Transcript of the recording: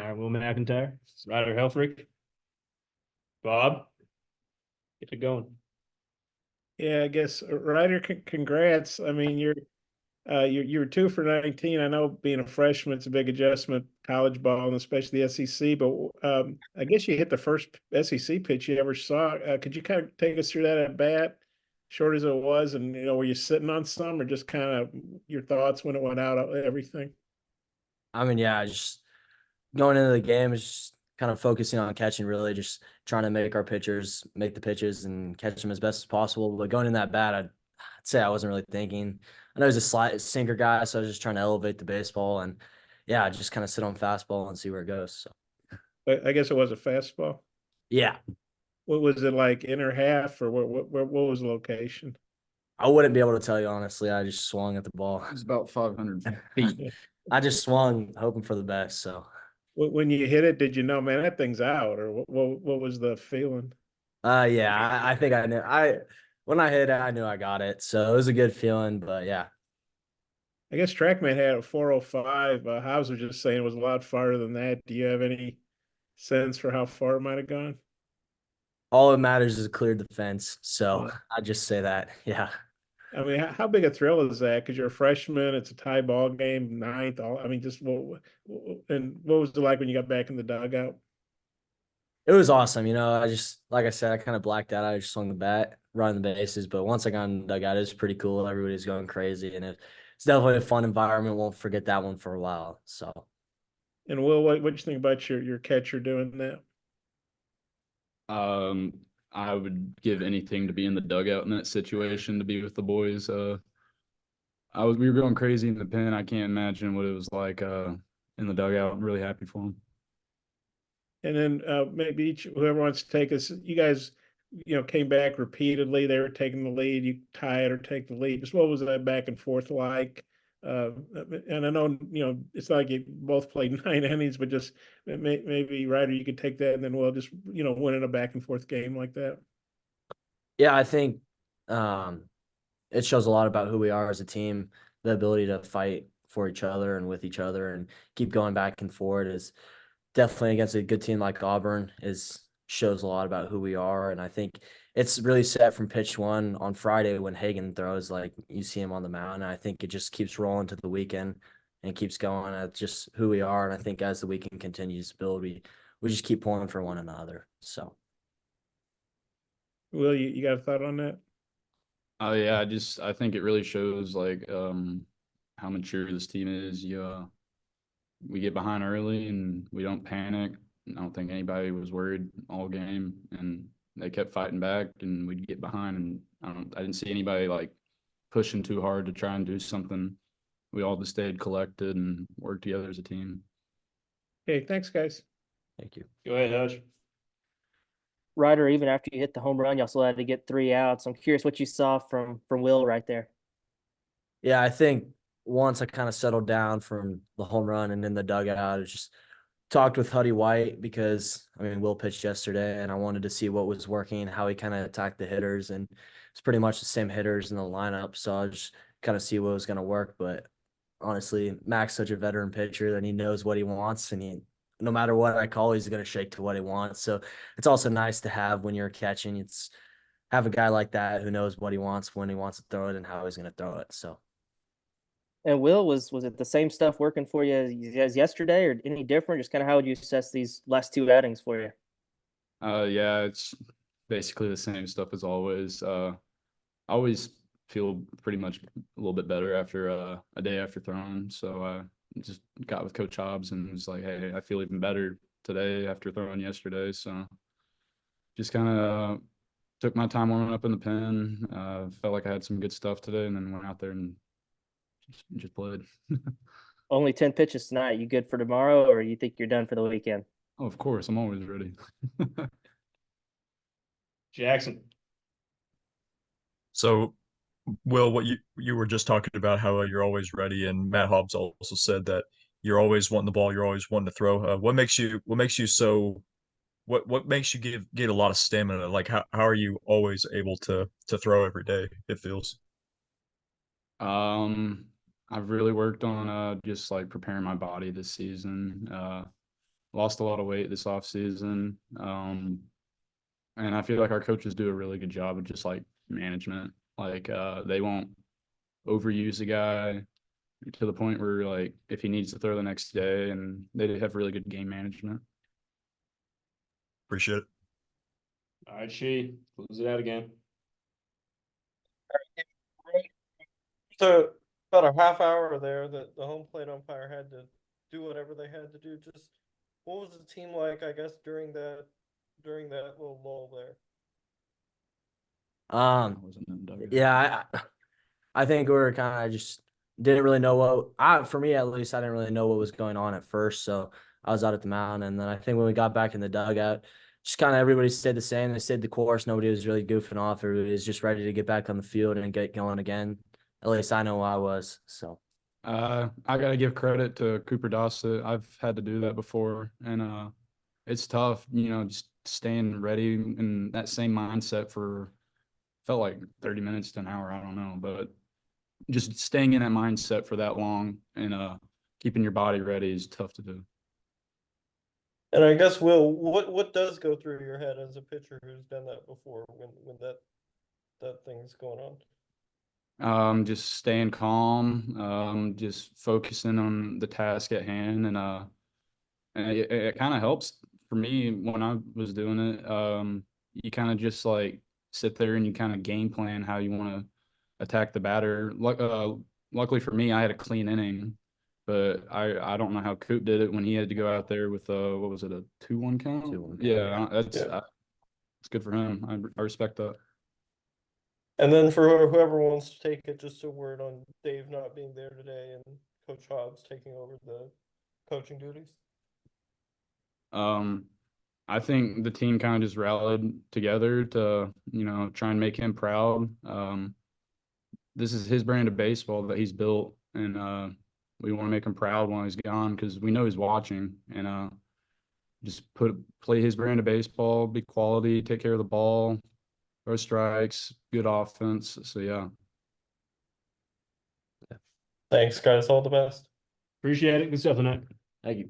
right, Will McEntire, Ryder Helfrick, Bob, get it going. Yeah, I guess Ryder, congrats. I mean, you're 2 for 19. I know being a freshman, it's a big adjustment, college ball, and especially the SEC. But I guess you hit the first SEC pitch you ever saw. Could you kind of take us through that at bat, short as it was, and were you sitting on some, or just kind of your thoughts when it went out, everything? I mean, yeah, just going into the game is just kind of focusing on catching, really just trying to make our pitchers make the pitches and catch them as best as possible. But going in that bat, I'd say I wasn't really thinking. I know he's a slide sinker guy, so I was just trying to elevate the baseball and yeah, just kind of sit on fastball and see where it goes. So I guess it was a fastball. yeah, What was it like, inner half, or what was the location? I wouldn't be able to tell you honestly. I just swung at the ball. It was about 500 feet. I just swung hoping for the best. So When you hit it, did you know, man, that thing's out, or what was the feeling? yeah, I think I knew when I hit it, I knew I got it. So it was a good feeling, but yeah. I guess TrackMan had a 405. House was just saying it was a lot farther than that. Do you have any sense for how far it might have gone? All that matters is cleared the fence. So Yeah. I just say that. Yeah. I mean, how big a thrill is that? Because you're a freshman, it's a tie ball game, ninth. I mean, just and what was it like when you got back in the dugout? It was awesome. I just, like I said, I kind of blacked out. I just swung the bat, running the bases. But once I got in the dugout, it was pretty cool. Everybody's going crazy. And it's definitely a fun environment. Won't forget that one for a while. So, And Will, what you think about your catcher doing that? Um, I would give anything to be in the dugout in that situation, to be with the boys. We were going crazy in the pen. I can't imagine what it was like in the dugout. I'm really happy for them. And then maybe whoever wants to take us, you guys, came back repeatedly. They were taking the lead. You tie it or take the lead. Just what was that back and forth like? Uh, and I know, it's not like you both played 9 innings, but just maybe Ryder, you could take that, and then we'll just, win in a back and forth game like that. yeah, I think um, it shows a lot about who we are as a team. The ability to fight for each other and with each other and keep going back and forth is definitely against a good team like Auburn is shows a lot about who we are. And I think it's really set from pitch one on Friday when Hagan throws, like you see him on the mound. And I think it just keeps rolling to the weekend and keeps going at just who we are. And I think as the weekend continues to build, we just keep pulling for one another. So Will, you got a thought on that? Oh yeah, I think it really shows like how mature this team is. We get behind early and we don't panic. I don't think anybody was worried all game, and they kept fighting back, and we'd get behind, and I didn't see anybody like pushing too hard to try and do something. We all just stayed collected and worked together as a team. Okay, thanks, guys. thank you. Go ahead, Hutch. Ryder, even after you hit the home run, you also had to get 3 outs. I'm curious what you saw from Will right there. Yeah, I think once I kind of settled down from the home run and in the dugout, I just talked with Huddy White because I mean Will pitched yesterday and I wanted to see what was working, how he kind of attacked the hitters, and it's pretty much the same hitters in the lineup. So I just kind of see what was going to work. But honestly, Mac's such a veteran pitcher that he knows what he wants, and he no matter what I call, he's going to shake to what he wants. So it's also nice to have when you're catching. It's have a guy like that who knows what he wants, when he wants to throw it, and how he's going to throw it. So. And Will, was it the same stuff working for you as yesterday, or any different? Just kind of how would you assess these last 2 outings for you? Yeah, it's basically the same stuff as always. I always feel pretty much a little bit better after a day after throwing. So I just got with Coach Hobbs and was like, hey, I feel even better today after throwing yesterday. So just kind of took my time warming up in the pen. Felt like I had some good stuff today, and then went out there and just played. Only 10 pitches tonight. You good for tomorrow, or you think you're done for the weekend? Oh, of course, I'm always ready. Jackson. So, Will, what you were just talking about how you're always ready, and Matt Hobbs also said that you're always wanting the ball, you're always wanting to throw. What makes you so what makes you get a lot of stamina? Like how are you always able to throw every day, it feels? I've really worked on just like preparing my body this season. lost a lot of weight this offseason. And I feel like our coaches do a really good job of just like management. Like they won't overuse a guy to the point where like if he needs to throw the next day, and they have really good game management. Appreciate it. All right, She, close it out again. So about a half hour there that the home plate umpire had to do whatever they had to do. Just what was the team like, I guess, during that little lull there? Yeah, I think we were kind of just didn't really know for me at least, I didn't really know what was going on at first. So I was out at the mound. And then I think when we got back in the dugout, just kind of everybody stayed the same. They stayed the course. Nobody was really goofing off. Everybody was just ready to get back on the field and get going again. At least I know I was. So I gotta give credit to Cooper Dossett. I've had to do that before, and it's tough, just staying ready in that same mindset for felt like 30 minutes to an hour, I don't know, but just staying in that mindset for that long and keeping your body ready is tough to do. And I guess, Will, what does go through your head as a pitcher who's done that before when that thing's going on? Just staying calm, just focusing on the task at hand, and it kind of helps for me when I was doing it. You kind of just like sit there and you kind of game plan how you want to attack the batter. Luckily for me, I had a clean inning, but I don't know how Coop did it when he had to go out there with what was it, a 2-1 count? 2-1 count. Yeah, Yeah. it's good for him. I respect that. And then for whoever wants to take it, just a word on Dave not being there today and Coach Hobbs taking over the coaching duties. I think the team kind of just rallied together to, try and make him proud. This is his brand of baseball that he's built, and we want to make him proud while he's gone because we know he's watching, and just play his brand of baseball, be quality, take care of the ball, throw strikes, good offense. So yeah. Thanks, guys. All the best. Appreciate it. Good stuff tonight. thank you.